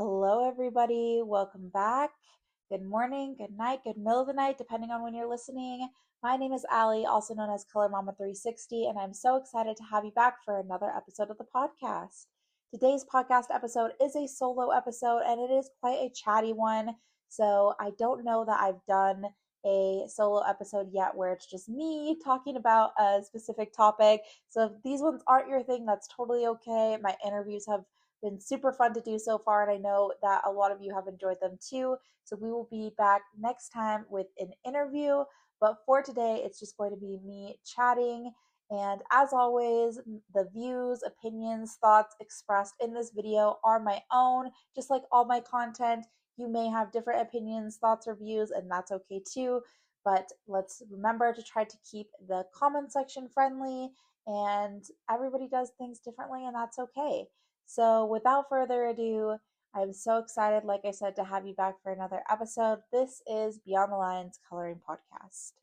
Hello, everybody. Welcome back. Good morning, good night, good middle of the night, depending on when you're listening. My name is Allie, also known as Color Mama 360, and I'm so excited to have you back for another episode of the podcast. Today's podcast episode is a solo episode, and it is quite a chatty one. So I don't know that I've done a solo episode yet where it's just me talking about a specific topic. So if these ones aren't your thing, that's totally okay. My interviews have been super fun to do so far, and I know that a lot of you have enjoyed them too. So we will be back next time with an interview. But for today, it's just going to be me chatting. And as always, the views, opinions, thoughts expressed in this video are my own, just like all my content. You may have different opinions, thoughts, or views, and that's okay too. But let's remember to try to keep the comment section friendly, and everybody does things differently, and that's okay. So, without further ado, I'm so excited, like I said, to have you back for another episode. This is Beyond the Lines Coloring Podcast.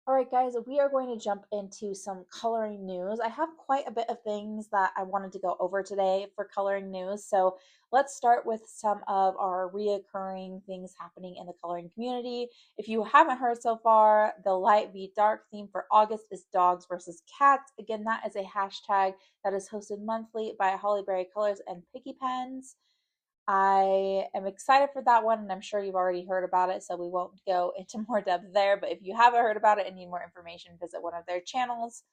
All right, guys, we are going to jump into some coloring news. I have quite a bit of things that I wanted to go over today for coloring news. So let's start with some of our reoccurring things happening in the coloring community. If you haven't heard so far, the light v dark theme for August is dogs versus cats. Again, that is a hashtag that is hosted monthly by Hollyberry Colors and Picky Pens. I am excited for that one, and I'm sure you've already heard about it, so we won't go into more depth there. But if you haven't heard about it and need more information, visit one of their channels.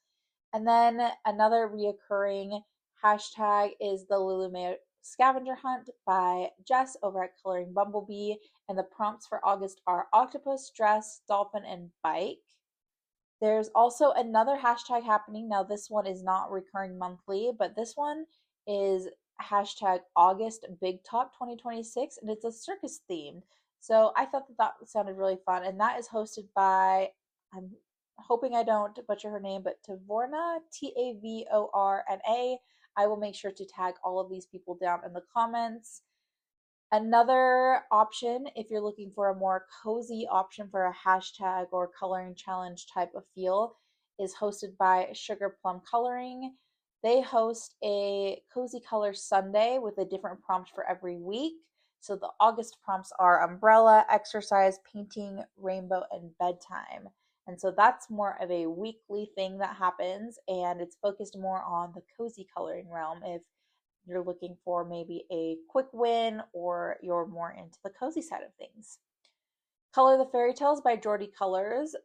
And then another reoccurring hashtag is the Lululemon Scavenger Hunt by Jess over at Coloring Bumblebee. And the prompts for August are octopus, dress, dolphin, and bike. There's also another hashtag happening. Now, this one is not recurring monthly, but this one is hashtag August Big Top 2026, and it's a circus themed. So I thought that sounded really fun, and that is hosted by, I'm hoping I don't butcher her name, but Tavorna, Tavorna. I will make sure to tag all of these people down in the comments. Another option, if you're looking for a more cozy option for a hashtag or coloring challenge type of feel, is hosted by Sugar Plum Coloring. They host a Cozy Color Sunday with a different prompt for every week. So the August prompts are umbrella, exercise, painting, rainbow, and bedtime. And so that's more of a weekly thing that happens, and it's focused more on the cozy coloring realm. If you're looking for maybe a quick win or you're more into the cozy side of things. Color the Fairy Tales by Jordy Colors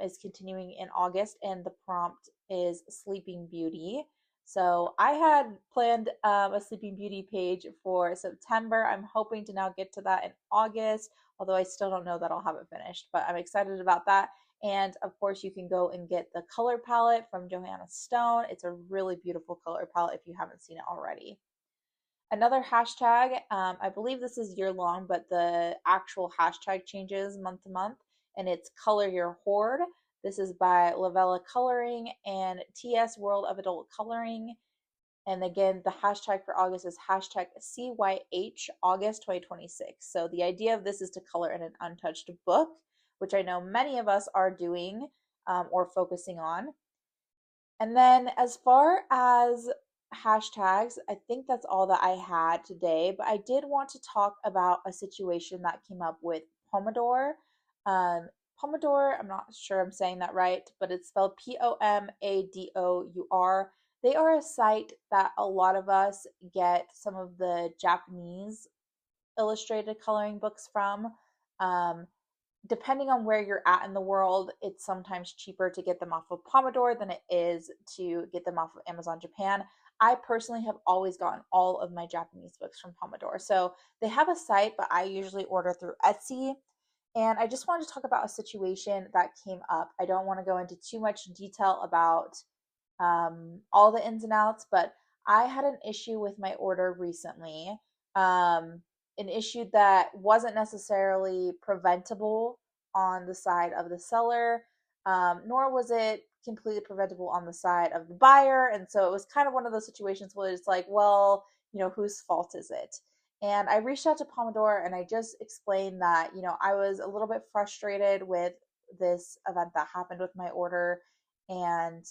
is continuing in August, and the prompt is Sleeping Beauty. So I had planned a Sleeping Beauty page for September. I'm hoping to now get to that in August, although I still don't know that I'll have it finished, but I'm excited about that. And of course, you can go and get the color palette from Johanna Stone. It's a really beautiful color palette if you haven't seen it already. Another hashtag, I believe this is year long, but the actual hashtag changes month to month, and it's Color Your Hoard. This is by Lavella Coloring and TS World of Adult Coloring. And again, the hashtag for August is hashtag CYH August 2026. So the idea of this is to color in an untouched book, which I know many of us are doing or focusing on. And then as far as hashtags, I think that's all that I had today, but I did want to talk about a situation that came up with Pomodoro. Pomodoro, I'm not sure I'm saying that right, but it's spelled Pomadour. They are a site that a lot of us get some of the Japanese illustrated coloring books from. Depending on where you're at in the world, it's sometimes cheaper to get them off of Pomodoro than it is to get them off of Amazon Japan. I personally have always gotten all of my Japanese books from Pomodoro. So they have a site, but I usually order through Etsy. And I just wanted to talk about a situation that came up. I don't want to go into too much detail about all the ins and outs, but I had an issue with my order recently. An issue that wasn't necessarily preventable on the side of the seller, nor was it completely preventable on the side of the buyer. And so it was kind of one of those situations where it's like, well, whose fault is it? And I reached out to Pomodoro and I just explained that, I was a little bit frustrated with this event that happened with my order. And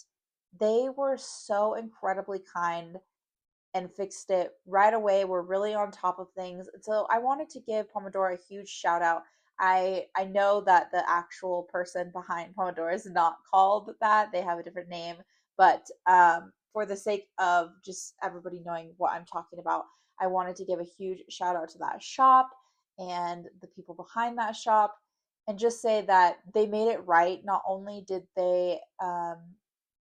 they were so incredibly kind and fixed it right away. We're really on top of things. So I wanted to give Pomodoro a huge shout out. I know that the actual person behind Pomodoro is not called that. They have a different name, but for the sake of just everybody knowing what I'm talking about, I wanted to give a huge shout out to that shop and the people behind that shop and just say that they made it right. Not only did they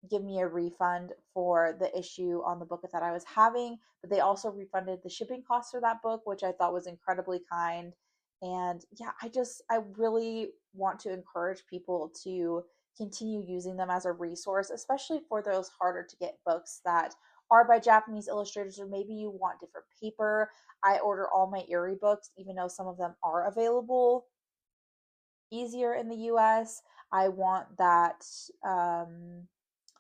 give me a refund for the issue on the book that I was having, but they also refunded the shipping costs for that book, which I thought was incredibly kind. And yeah, I really want to encourage people to continue using them as a resource, especially for those harder to get books that are by Japanese illustrators, or maybe you want different paper. I order all my Erie books, even though some of them are available easier in the US. I want that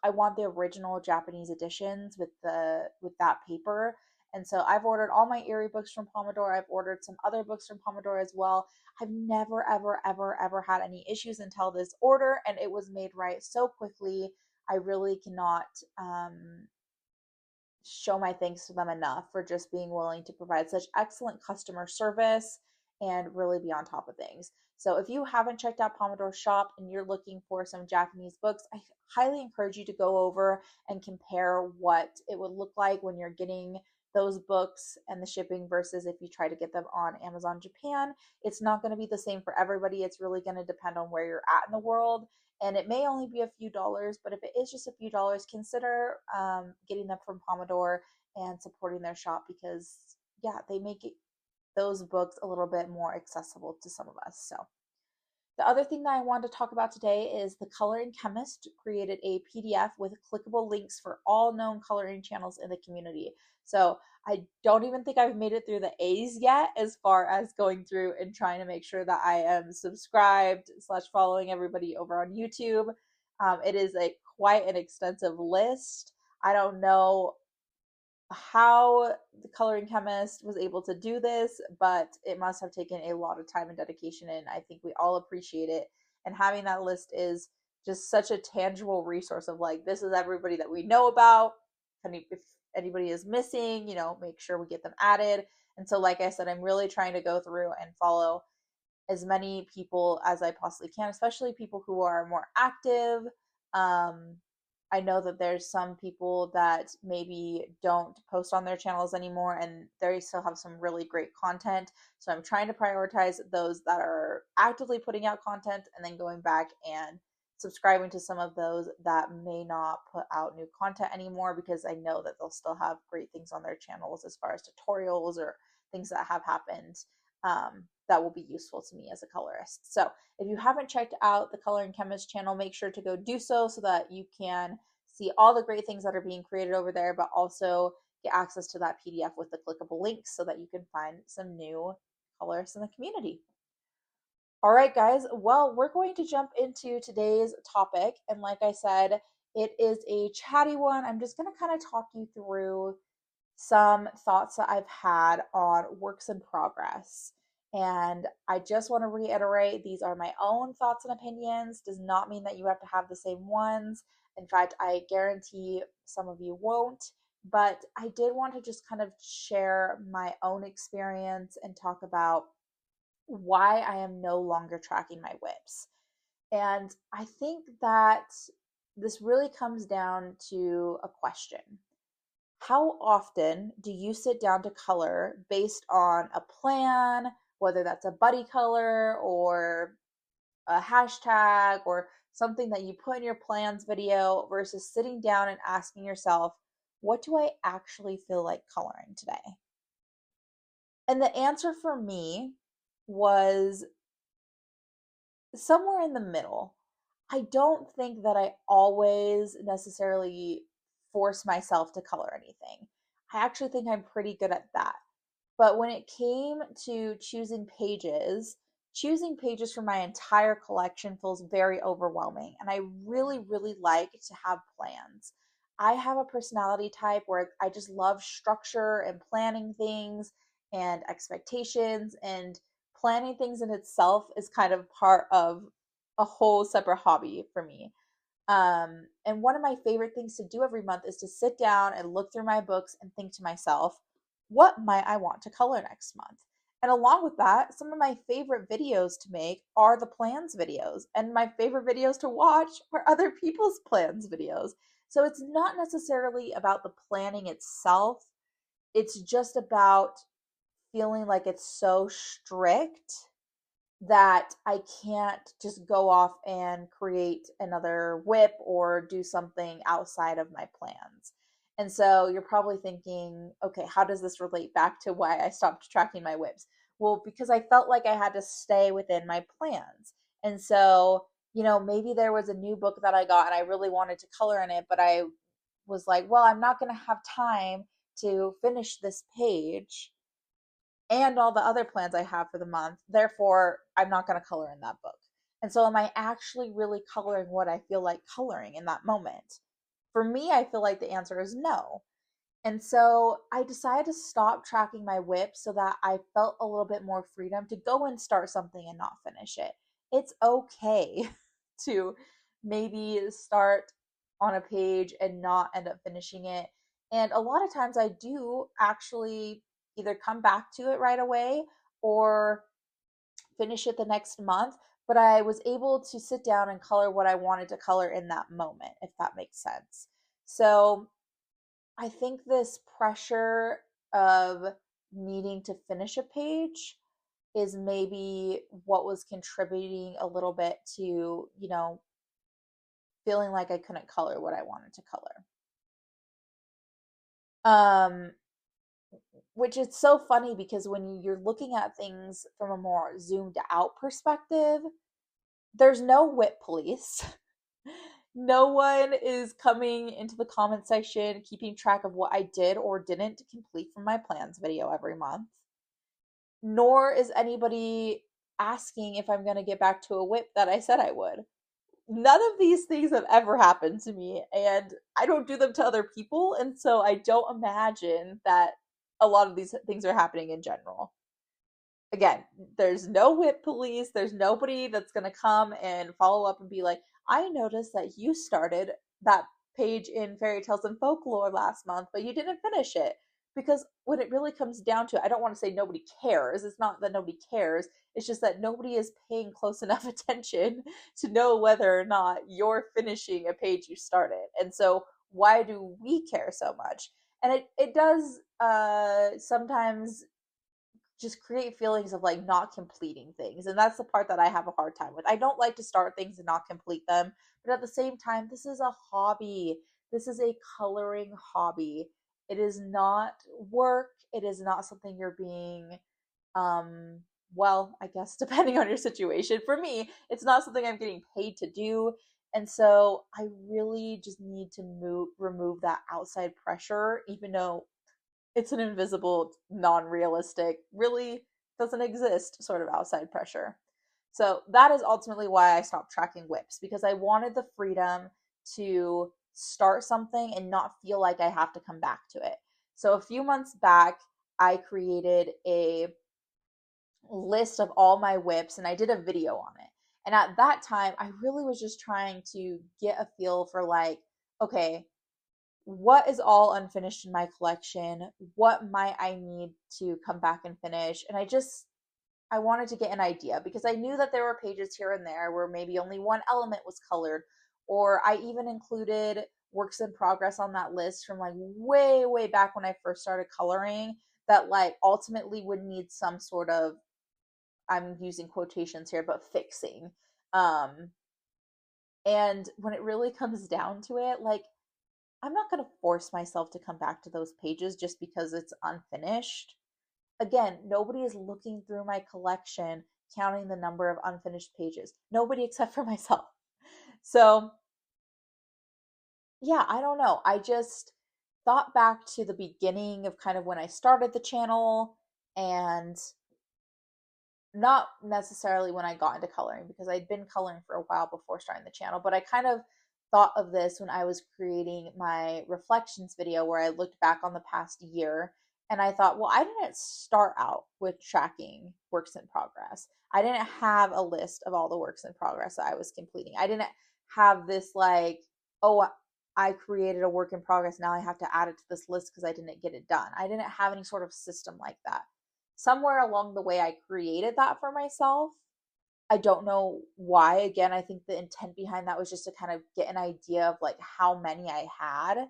I want the original Japanese editions with that paper. And so I've ordered all my Erie books from Pomodoro. I've ordered some other books from Pomodoro as well. I've never ever ever ever had any issues until this order, and it was made right so quickly. I really cannot show my thanks to them enough for just being willing to provide such excellent customer service and really be on top of things. So if you haven't checked out Pomodoro Shop and you're looking for some Japanese books, I highly encourage you to go over and compare what it would look like when you're getting those books and the shipping versus if you try to get them on Amazon Japan. It's not going to be the same for everybody. It's really going to depend on where you're at in the world, and it may only be a few dollars, but if it is just a few dollars, consider getting them from Pomodoro and supporting their shop because, yeah, they make those books a little bit more accessible to some of us. So the other thing that I wanted to talk about today is the Coloring Chemist created a PDF with clickable links for all known coloring channels in the community. So I don't even think I've made it through the A's yet as far as going through and trying to make sure that I am subscribed / following everybody over on YouTube. It is a quite an extensive list. I don't know how the Coloring Chemist was able to do this, but it must have taken a lot of time and dedication, and I think we all appreciate it. And having that list is just such a tangible resource of like, this is everybody that we know about. If anybody is missing, make sure we get them added. And so, like I said, I'm really trying to go through and follow as many people as I possibly can, especially people who are more active. Um, I know that there's some people that maybe don't post on their channels anymore and they still have some really great content. So I'm trying to prioritize those that are actively putting out content and then going back and subscribing to some of those that may not put out new content anymore because I know that they'll still have great things on their channels as far as tutorials or things that have happened that will be useful to me as a colorist. So if you haven't checked out the Coloring Chemist channel, make sure to go do so that you can see all the great things that are being created over there, but also get access to that PDF with the clickable links so that you can find some new colorists in the community. All right, guys. Well, we're going to jump into today's topic. And like I said, it is a chatty one. I'm just going to kind of talk you through some thoughts that I've had on works in progress. And I just want to reiterate these are my own thoughts and opinions. Does not mean that you have to have the same ones. In fact, I guarantee some of you won't. But I did want to just kind of share my own experience and talk about why I am no longer tracking my WIPS. And I think that this really comes down to a question. How often do you sit down to color based on a plan, whether that's a buddy color or a hashtag or something that you put in your plans video versus sitting down and asking yourself, what do I actually feel like coloring today? And the answer for me was somewhere in the middle. I don't think that I always necessarily force myself to color anything. I actually think I'm pretty good at that. But when it came to choosing pages for my entire collection feels very overwhelming. And I really, really like to have plans. I have a personality type where I just love structure and planning things. and expectations, and planning things in itself is kind of part of a whole separate hobby for me. And one of my favorite things to do every month is to sit down and look through my books and think to myself, what might I want to color next month? And along with that, some of my favorite videos to make are the plans videos. And my favorite videos to watch are other people's plans videos. So it's not necessarily about the planning itself, it's just about feeling like it's so strict that I can't just go off and create another WIP or do something outside of my plans. And so you're probably thinking, okay, how does this relate back to why I stopped tracking my WIPs? Well, because I felt like I had to stay within my plans. And so, maybe there was a new book that I got and I really wanted to color in it, but I was like, well, I'm not going to have time to finish this page and all the other plans I have for the month. Therefore, I'm not going to color in that book. And so, am I actually really coloring what I feel like coloring in that moment? For me, I feel like the answer is no. And so I decided to stop tracking my WIP so that I felt a little bit more freedom to go and start something and not finish it. It's okay to maybe start on a page and not end up finishing it. And a lot of times I do actually either come back to it right away or finish it the next month. But I was able to sit down and color what I wanted to color in that moment, if that makes sense. So I think this pressure of needing to finish a page is maybe what was contributing a little bit to, feeling like I couldn't color what I wanted to color. Um, which is so funny because when you're looking at things from a more zoomed out perspective, there's no WIP police. No one is coming into the comment section keeping track of what I did or didn't complete from my plans video every month. Nor is anybody asking if I'm going to get back to a WIP that I said I would. None of these things have ever happened to me, and I don't do them to other people, and so I don't imagine that a lot of these things are happening in general. Again, there's no WIP police, there's nobody that's going to come and follow up and be like, I noticed that you started that page in Fairy Tales and Folklore last month, but you didn't finish it. Because when it really comes down to it, I don't want to say nobody cares. It's not that nobody cares. It's just that nobody is paying close enough attention to know whether or not you're finishing a page you started. And so, why do we care so much? And it does sometimes just create feelings of like not completing things. And that's the part that I have a hard time with. I don't like to start things and not complete them. But at the same time, this is a hobby. This is a coloring hobby. It is not work. It is not something you're being, well, I guess depending on your situation. For me, it's not something I'm getting paid to do. And so I really just need to remove that outside pressure, even though it's an invisible, non-realistic, really doesn't exist sort of outside pressure. So that is ultimately why I stopped tracking WIPs, because I wanted the freedom to start something and not feel like I have to come back to it. So a few months back, I created a list of all my WIPs and I did a video on it. And at that time, I really was just trying to get a feel for like, okay, what is all unfinished in my collection? What might I need to come back and finish? And I wanted to get an idea because I knew that there were pages here and there where maybe only one element was colored, or I even included works in progress on that list from like way, way back when I first started coloring that like ultimately would need some sort of, I'm using quotations here, but fixing. Um, and when it really comes down to it, like I'm not going to force myself to come back to those pages just because it's unfinished. Again, nobody is looking through my collection counting the number of unfinished pages. Nobody except for myself. So, yeah, I don't know. I just thought back to the beginning of kind of when I started the channel, and not necessarily when I got into coloring because I'd been coloring for a while before starting the channel, but I kind of thought of this when I was creating my reflections video where I looked back on the past year And I thought, well, I didn't start out with tracking works in progress. I didn't have a list of all the works in progress that I was completing. I didn't have this like, oh, I created a work in progress. Now I have to add it to this list because I didn't get it done. I didn't have any sort of system like that. Somewhere along the way, I created that for myself. I don't know why. Again, I think the intent behind that was just to kind of get an idea of like how many I had.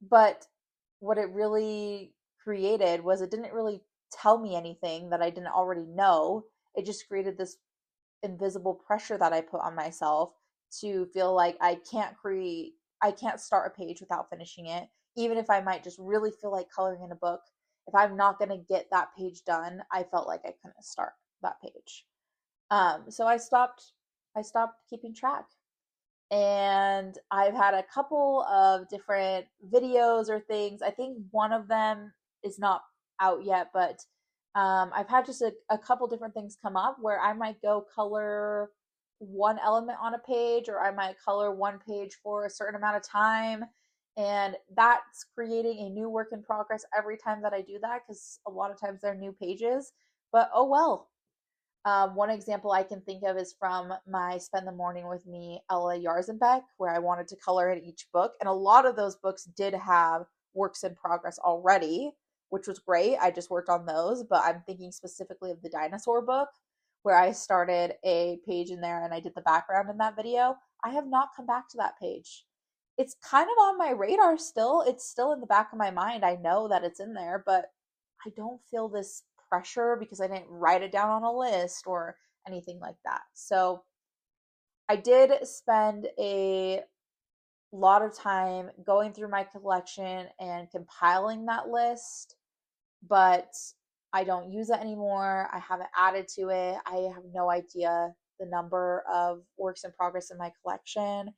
But what it really created was it didn't really tell me anything that I didn't already know. It just created this invisible pressure that I put on myself to feel like I can't start a page without finishing it, even if I might just really feel like coloring in a book. If I'm not going to get that page done, I felt like I couldn't start that page. So I stopped keeping track, and I've had a couple of different videos or things. I think one of them is not out yet, but I've had just a couple different things come up where I might go color one element on a page, or I might color one page for a certain amount of time. And that's creating a new work in progress every time that I do that, because a lot of times they're new pages. But oh well, one example I can think of is from my Spend the Morning with Me Ella Yarzenbeck, where I wanted to color in each book. And a lot of those books did have works in progress already, which was great. I just worked on those, but I'm thinking specifically of the dinosaur book, where I started a page in there and I did the background in that video. I have not come back to that page. It's kind of on my radar still. It's still in the back of my mind. I know that it's in there, but I don't feel this pressure because I didn't write it down on a list or anything like that. So I did spend a lot of time going through my collection and compiling that list, but I don't use it anymore. I haven't added to it. I have no idea the number of works in progress in my collection.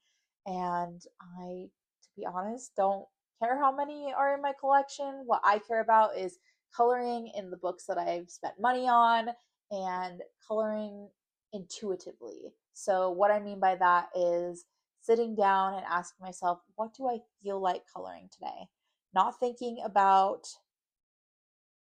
And I, to be honest, don't care how many are in my collection. What I care about is coloring in the books that I've spent money on and coloring intuitively. So, what I mean by that is sitting down and asking myself, what do I feel like coloring today? Not thinking about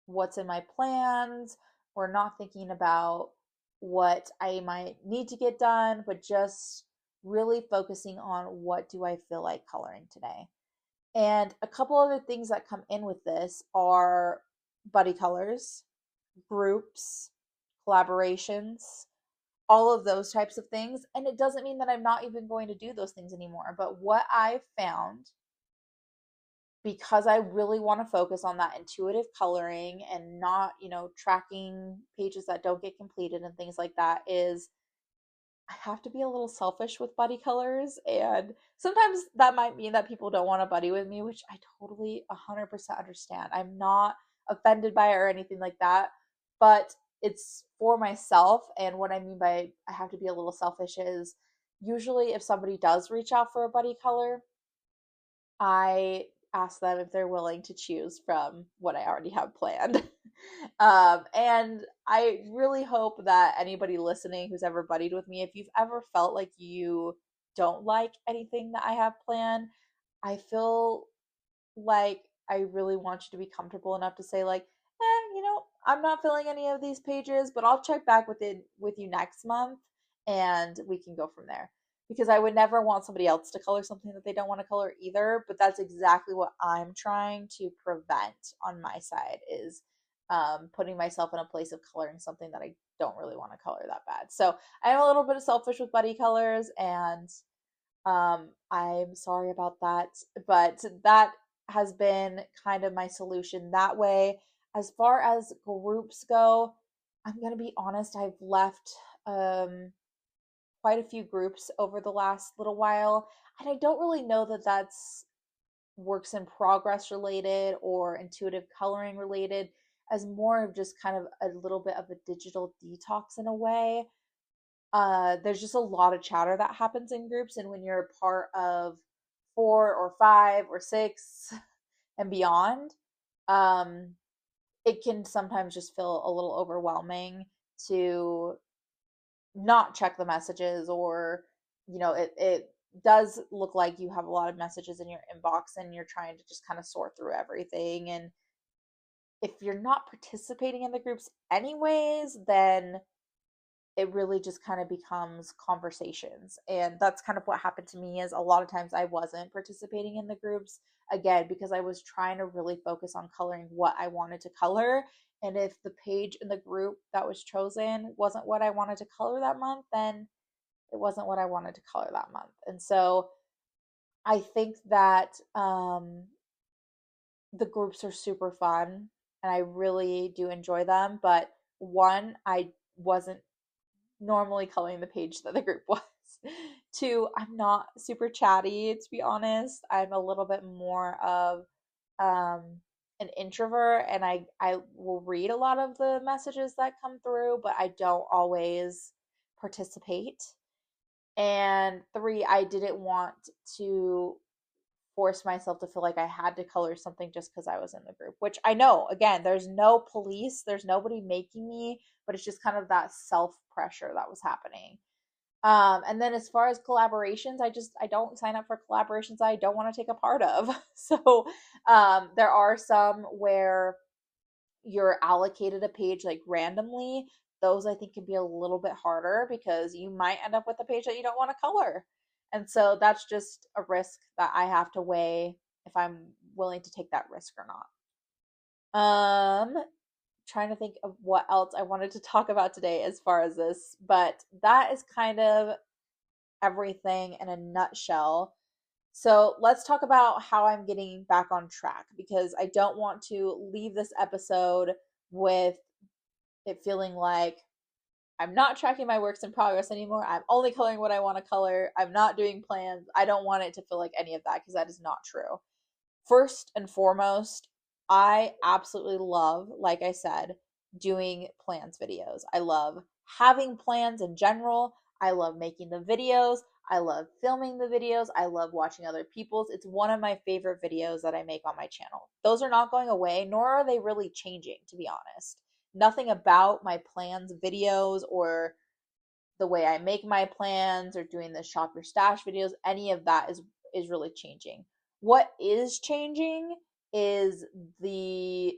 what's in my plans or not thinking about what I might need to get done, but just really focusing on what do I feel like coloring today. And a couple other things that come in with this are buddy colors, groups, collaborations, all of those types of things. And it doesn't mean that I'm not even going to do those things anymore. But what I've found, because I really want to focus on that intuitive coloring and not, tracking pages that don't get completed and things like that, is I have to be a little selfish with buddy colors. And sometimes that might mean that people don't want to buddy with me, which I totally 100% understand. I'm not offended by it or anything like that, but it's for myself. And what I mean by I have to be a little selfish is usually if somebody does reach out for a buddy color, I ask them if they're willing to choose from what I already have planned. And I really hope that anybody listening who's ever buddied with me, if you've ever felt like you don't like anything that I have planned, I feel like I really want you to be comfortable enough to say like, I'm not filling any of these pages, but I'll check back with you next month and we can go from there. Because I would never want somebody else to color something that they don't want to color either, but that's exactly what I'm trying to prevent on my side is putting myself in a place of coloring something that I don't really want to color that bad. So I'm a little bit selfish with buddy colors, and I'm sorry about that, but that has been kind of my solution that way. As far as groups go, I'm going to be honest, I've left quite a few groups over the last little while, and I don't really know that that's works in progress related or intuitive coloring related, as more of just kind of a little bit of a digital detox in a way. There's just a lot of chatter that happens in groups, and when you're a part of 4 or 5 or 6 and beyond, um, it can sometimes just feel a little overwhelming to not check the messages, or it does look like you have a lot of messages in your inbox and you're trying to just kind of sort through everything. And if you're not participating in the groups anyways, then it really just kind of becomes conversations. And that's kind of what happened to me, is a lot of times I wasn't participating in the groups, again because I was trying to really focus on coloring what I wanted to color. And if the page in the group that was chosen wasn't what I wanted to color that month, then it wasn't what I wanted to color that month. And so I think that the groups are super fun and I really do enjoy them. But one, I wasn't normally coloring the page that the group was. Two, I'm not super chatty, to be honest. I'm a little bit more of um, an introvert, and I will read a lot of the messages that come through, but I don't always participate. And three, I didn't want to force myself to feel like I had to color something just because I was in the group, which I know, again, there's no police, there's nobody making me, but it's just kind of that self pressure that was happening. And then as far as collaborations, I don't sign up for collaborations I don't want to take a part of. So there are some where you're allocated a page like randomly. Those I think can be a little bit harder because you might end up with a page that you don't want to color. And so that's just a risk that I have to weigh if I'm willing to take that risk or not. Trying to think of what else I wanted to talk about today as far as this, but that is kind of everything in a nutshell. So let's talk about how I'm getting back on track, because I don't want to leave this episode with it feeling like I'm not tracking my works in progress anymore. I'm only coloring what I want to color. I'm not doing plans. I don't want it to feel like any of that, because that is not true. First and foremost, I absolutely love, like I said, doing plans videos. I love having plans in general. I love making the videos. I love filming the videos. I love watching other people's. It's one of my favorite videos that I make on my channel. Those are not going away, nor are they really changing, to be honest. Nothing about my plans videos or the way I make my plans or doing the shop your stash videos, any of that is really changing. What is changing is the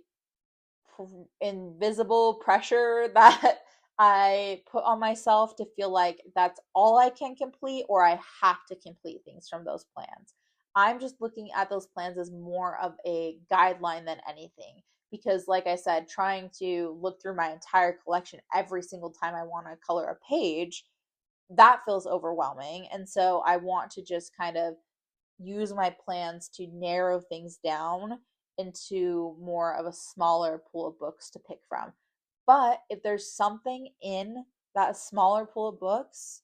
invisible pressure that I put on myself to feel like that's all I can complete, or I have to complete things from those plans. I'm just looking at those plans as more of a guideline than anything, because like I said, trying to look through my entire collection every single time I want to color a page, that feels overwhelming. And so I want to just kind of use my plans to narrow things down into more of a smaller pool of books to pick from. But if there's something in that smaller pool of books,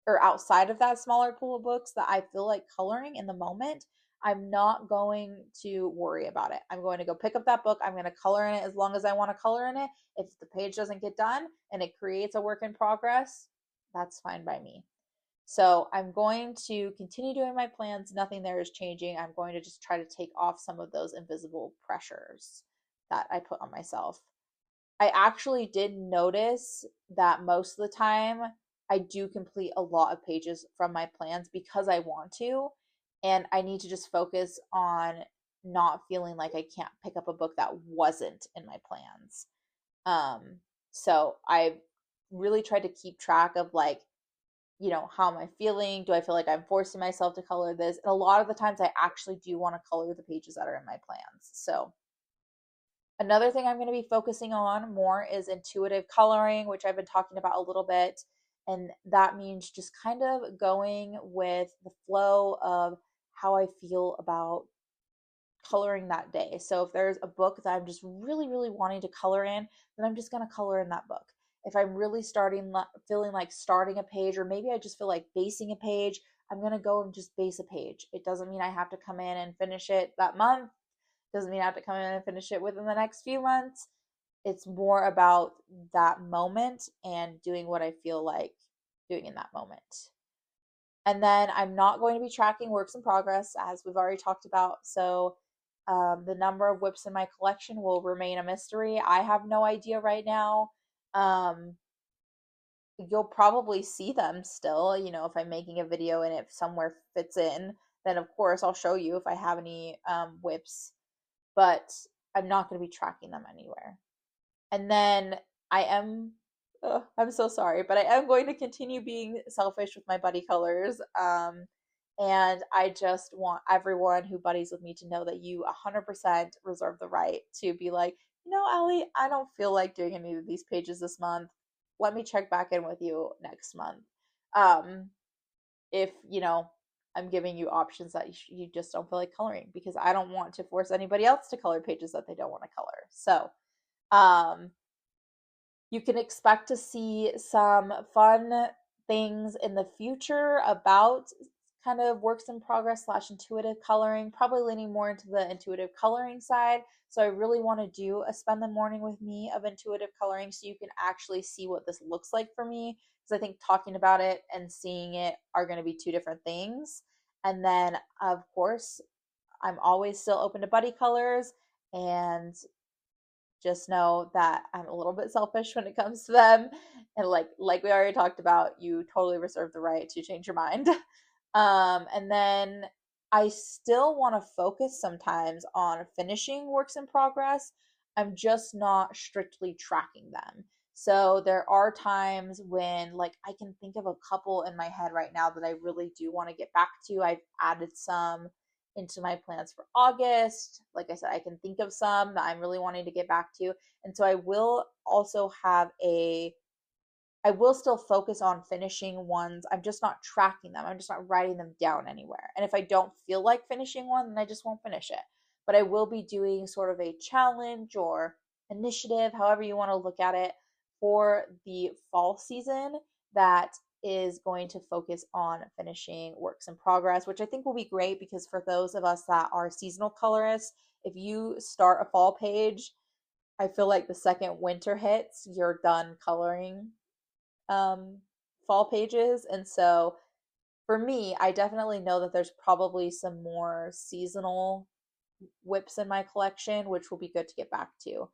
or outside of that smaller pool of books, that I feel like coloring in the moment, I'm not going to worry about it. I'm going to go pick up that book. I'm going to color in it as long as I want to color in it. If the page doesn't get done and it creates a work in progress, that's fine by me. So I'm going to continue doing my plans. Nothing there is changing. I'm going to just try to take off some of those invisible pressures that I put on myself. I actually did notice that most of the time I do complete a lot of pages from my plans because I want to, and I need to just focus on not feeling like I can't pick up a book that wasn't in my plans. So I've really tried to keep track of, like, how am I feeling? Do I feel like I'm forcing myself to color this? And a lot of the times I actually do want to color the pages that are in my plans. So another thing I'm going to be focusing on more is intuitive coloring, which I've been talking about a little bit. And that means just kind of going with the flow of how I feel about coloring that day. So if there's a book that I'm just really, really wanting to color in, then I'm just going to color in that book. If I'm really feeling like starting a page, or maybe I just feel like basing a page, I'm going to go and just base a page. It doesn't mean I have to come in and finish it that month. Doesn't mean I have to come in and finish it within the next few months. It's more about that moment and doing what I feel like doing in that moment. And then I'm not going to be tracking works in progress, as we've already talked about. So the number of WIPs in my collection will remain a mystery. I have no idea right now. You'll probably see them still, if I'm making a video and if somewhere fits in, then of course I'll show you if I have any WIPs. But I'm not going to be tracking them anywhere. And then I am, I'm so sorry, but I am going to continue being selfish with my buddy colors. And I just want everyone who buddies with me to know that you 100% reserve the right to be like, Allie, I don't feel like doing any of these pages this month. Let me check back in with you next month. Um, if, I'm giving you options that you just don't feel like coloring, because I don't want to force anybody else to color pages that they don't want to color. So, um, you can expect to see some fun things in the future about kind of works in progress / intuitive coloring, probably leaning more into the intuitive coloring side. So I really want to do a spend the morning with me of intuitive coloring so you can actually see what this looks like for me. Because I think talking about it and seeing it are going to be two different things. And then, of course, I'm always still open to buddy colors, and just know that I'm a little bit selfish when it comes to them. And like we already talked about, you totally reserve the right to change your mind. And then I still want to focus sometimes on finishing works in progress. I'm just not strictly tracking them. So there are times when I can think of a couple in my head right now that I really do want to get back to. I've added some into my plans for August. Like I said, I can think of some that I'm really wanting to get back to. And so I will also have I will still focus on finishing ones. I'm just not tracking them. I'm just not writing them down anywhere. And if I don't feel like finishing one, then I just won't finish it. But I will be doing sort of a challenge or initiative, however you want to look at it, for the fall season that is going to focus on finishing works in progress, which I think will be great because for those of us that are seasonal colorists, if you start a fall page, I feel like the second winter hits, you're done coloring um, fall pages. And so for me, I definitely know that there's probably some more seasonal WIPs in my collection, which will be good to get back to.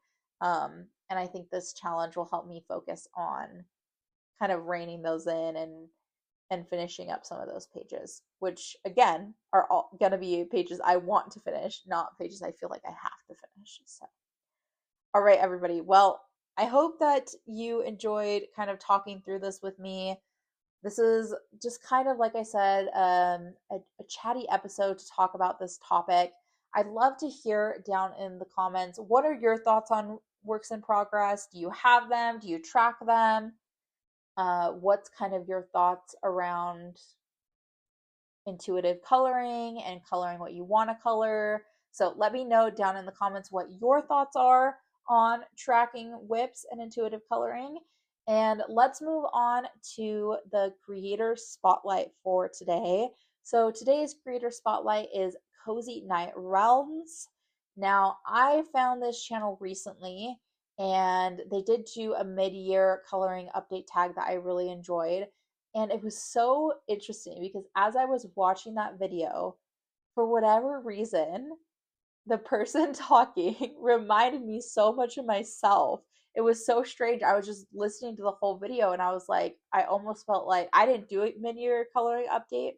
And I think this challenge will help me focus on kind of reining those in and finishing up some of those pages, which again are all gonna be pages I want to finish, not pages I feel like I have to finish. So, all right, everybody. Well, I hope that you enjoyed kind of talking through this with me. This is just kind of, like I said, a chatty episode to talk about this topic. I'd love to hear down in the comments, what are your thoughts on works in progress? Do you have them? Do you track them? What's kind of your thoughts around intuitive coloring and coloring what you want to color? So let me know down in the comments what your thoughts are on tracking WIPs and intuitive coloring. And let's move on to the creator spotlight for today. So today's creator spotlight is Cozy Night Realms. Now, I found this channel recently and they did do a mid-year coloring update tag that I really enjoyed. And it was so interesting because as I was watching that video, for whatever reason, the person talking reminded me so much of myself. It was so strange. I was just listening to the whole video and I was like, I almost felt like I didn't do a mid-year coloring update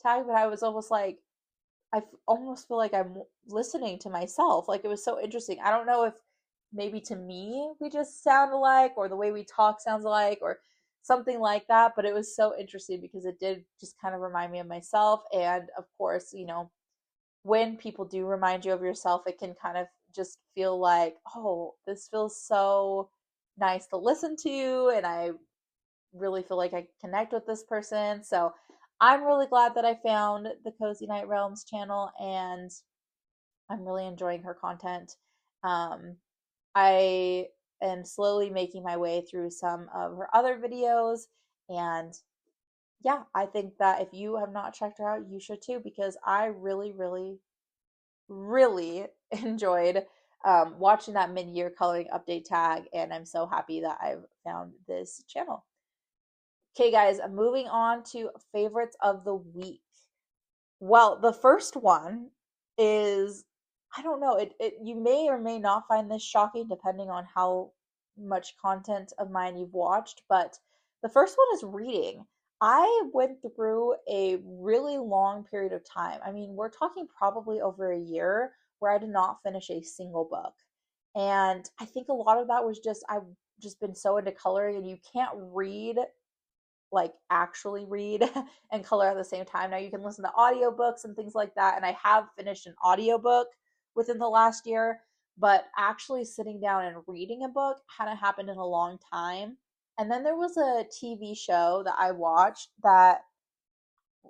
tag, but I was almost like, almost feel like I'm listening to myself. Like it was so interesting. I don't know if maybe to me we just sound alike or the way we talk sounds alike or something like that, but it was so interesting because it did just kind of remind me of myself. And of course, when people do remind you of yourself, it can kind of just feel like, oh, this feels so nice to listen to, and I really feel like I connect with this person. So I'm really glad that I found the Cozy Night Realms channel, and I'm really enjoying her content. I am slowly making my way through some of her other videos, and yeah, I think that if you have not checked her out, you should too, because I really, really, really enjoyed watching that mid-year coloring update tag, and I'm so happy that I've found this channel. Okay, guys, moving on to favorites of the week. Well, the first one is, I don't know, you may or may not find this shocking depending on how much content of mine you've watched, but the first one is reading. I went through a really long period of time. I mean, we're talking probably over a year where I did not finish a single book. And I think a lot of that was just I've just been so into coloring, and you can't read, like actually read and color at the same time. Now you can listen to audiobooks and things like that, and I have finished an audiobook within the last year, but actually sitting down and reading a book hadn't happened in a long time. And then there was a TV show that I watched that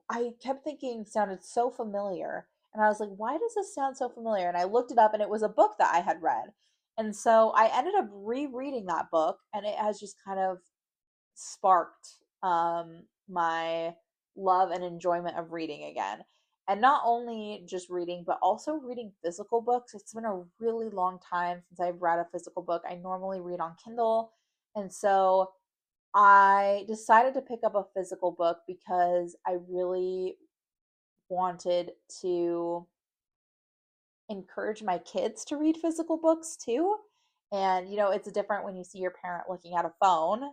I kept thinking sounded so familiar. And I was like, why does this sound so familiar? And I looked it up, and it was a book that I had read. And so I ended up rereading that book, and it has just kind of sparked my love and enjoyment of reading again. And not only just reading, but also reading physical books. It's been a really long time since I've read a physical book. I normally read on Kindle. And so I decided to pick up a physical book because I really wanted to encourage my kids to read physical books too. And it's different when you see your parent looking at a phone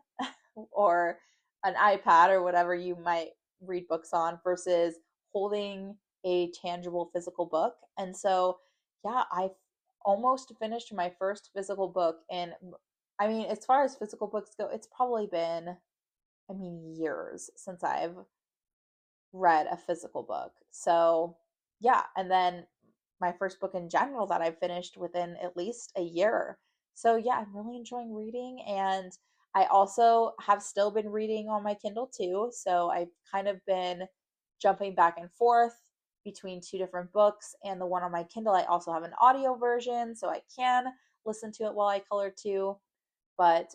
or an iPad or whatever you might read books on versus holding a tangible physical book. And so, yeah, I almost finished my first physical book. And I mean, as far as physical books go, it's probably been, I mean, years since I've read a physical book. So, yeah, and then my first book in general that I finished within at least a year. So, yeah, I'm really enjoying reading, and I also have still been reading on my Kindle too. So, I've kind of been jumping back and forth between two different books, and the one on my Kindle, I also have an audio version, so I can listen to it while I color too. But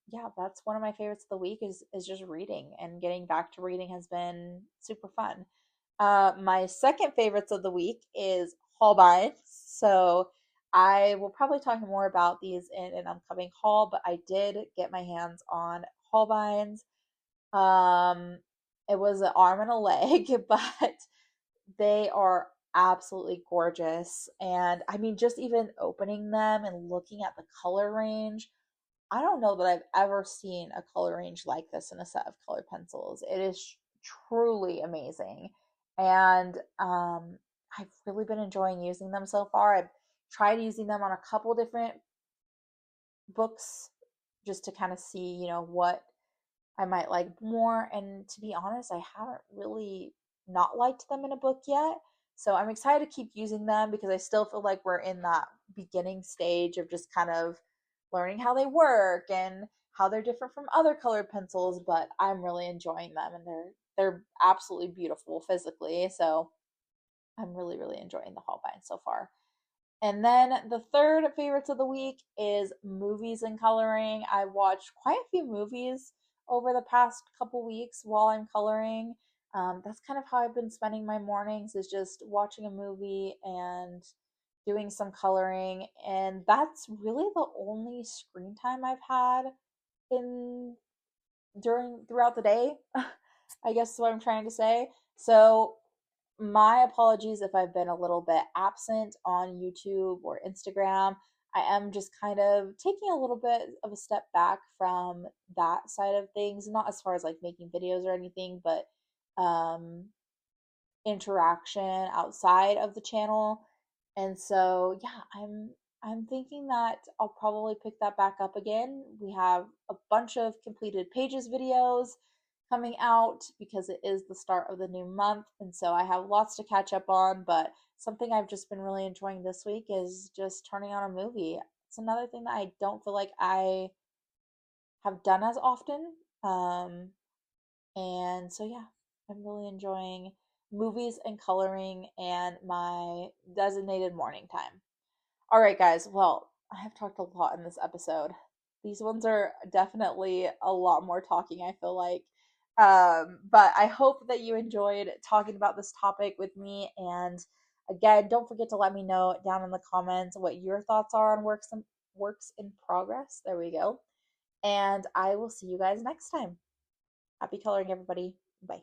yeah, that's one of my favorites of the week is just reading, and getting back to reading has been super fun. My second favorites of the week is haul binds. So I will probably talk more about these in an upcoming haul, but I did get my hands on haul binds. Um, it was an arm and a leg, but they are absolutely gorgeous. And I mean, just even opening them and looking at the color range, I don't know that I've ever seen a color range like this in a set of colored pencils. It is truly amazing. And I've really been enjoying using them so far. I've tried using them on a couple different books just to kind of see, what I might like more. And to be honest, I haven't really not liked them in a book yet. So I'm excited to keep using them because I still feel like we're in that beginning stage of just kind of learning how they work and how they're different from other colored pencils, but I'm really enjoying them, and they're absolutely beautiful physically. So I'm really really enjoying the Holbein so far. And then the third favorites of the week is movies and coloring. I watched quite a few movies over the past couple weeks while I'm coloring. That's kind of how I've been spending my mornings, is just watching a movie and doing some coloring. And that's really the only screen time I've had in during throughout the day. I guess is what I'm trying to say. So my apologies if I've been a little bit absent on YouTube or Instagram. I am just kind of taking a little bit of a step back from that side of things, not as far as like making videos or anything, but um, interaction outside of the channel. And so, yeah, I'm thinking that I'll probably pick that back up again. We have a bunch of completed pages videos coming out because it is the start of the new month, and so I have lots to catch up on, but something I've just been really enjoying this week is just turning on a movie. It's another thing that I don't feel like I have done as often. And so, yeah, I'm really enjoying movies and coloring and my designated morning time. All right, guys. Well, I have talked a lot in this episode. These ones are definitely a lot more talking, I feel like. But I hope that you enjoyed talking about this topic with me. And again, don't forget to let me know down in the comments what your thoughts are on works in progress. There we go. And I will see you guys next time. Happy coloring, everybody. Bye.